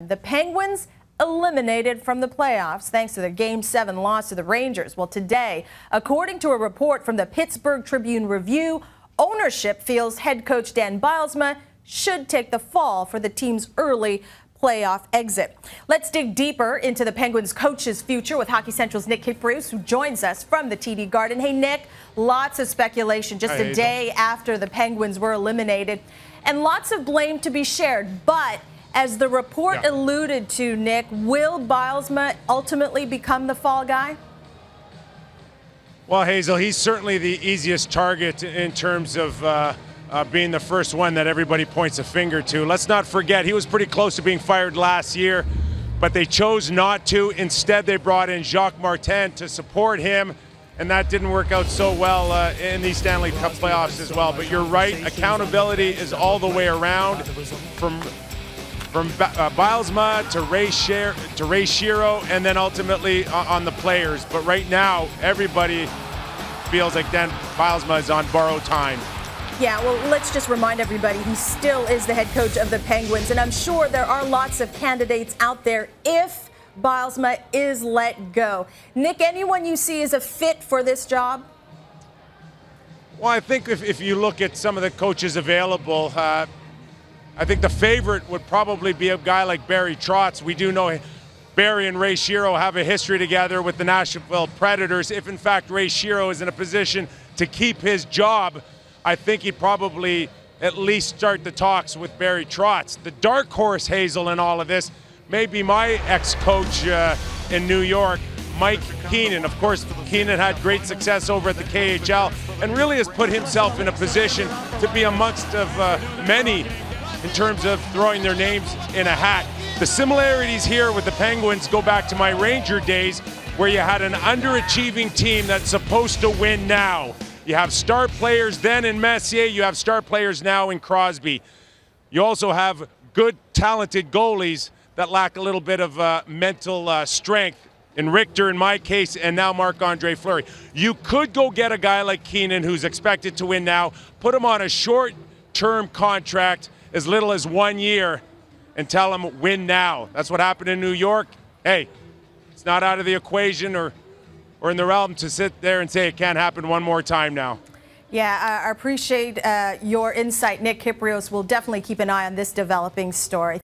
The Penguins eliminated from the playoffs thanks to their Game 7 loss to the Rangers. Well, today, according to a report from the Pittsburgh Tribune-Review, ownership feels head coach Dan Bylsma should take the fall for the team's early playoff exit. Let's dig deeper into the Penguins coach's future with Hockey Central's Nick Kypreos, who joins us from the TD Garden. Hey, Nick, lots of speculation just a day after the Penguins were eliminated, and lots of blame to be shared. But as the report alluded to, Nick, will Bylsma ultimately become the fall guy? Well, Hazel, he's certainly the easiest target in terms of being the first one that everybody points a finger to. Let's not forget, he was pretty close to being fired last year, but they chose not to. Instead, they brought in Jacques Martin to support him, and that didn't work out so well in these Stanley Cup playoffs as well. But you're right, accountability is all the way around, from Bylsma to Ray Shero, and then ultimately on the players. But right now, everybody feels like Dan Bylsma is on borrowed time. Yeah, well, let's just remind everybody he still is the head coach of the Penguins, and I'm sure there are lots of candidates out there if Bylsma is let go. Nick, anyone you see as a fit for this job? Well, I think if you look at some of the coaches available, I think the favorite would probably be a guy like Barry Trotz. We do know Barry and Ray Shero have a history together with the Nashville Predators. If, in fact, Ray Shero is in a position to keep his job, I think he'd probably at least start the talks with Barry Trotz. The dark horse, Hazel, in all of this may be my ex-coach in New York, Mike Keenan. Of course, Keenan had great success over at the KHL and really has put himself in a position to be amongst of many in terms of throwing their names in a hat. The similarities here with the Penguins go back to my Ranger days, where you had an underachieving team that's supposed to win now. You have star players then in Messier, you have star players now in Crosby. You also have good, talented goalies that lack a little bit of mental strength, in Richter in my case, and now Marc-Andre Fleury. You could go get a guy like Keenan, who's expected to win now, put him on a short-term contract, as little as 1 year, and tell him win now. That's what happened in New York. Hey, it's not out of the equation or in the realm to sit there and say it can't happen one more time now. Yeah, I appreciate your insight, Nick Kypreos. We'll definitely keep an eye on this developing story.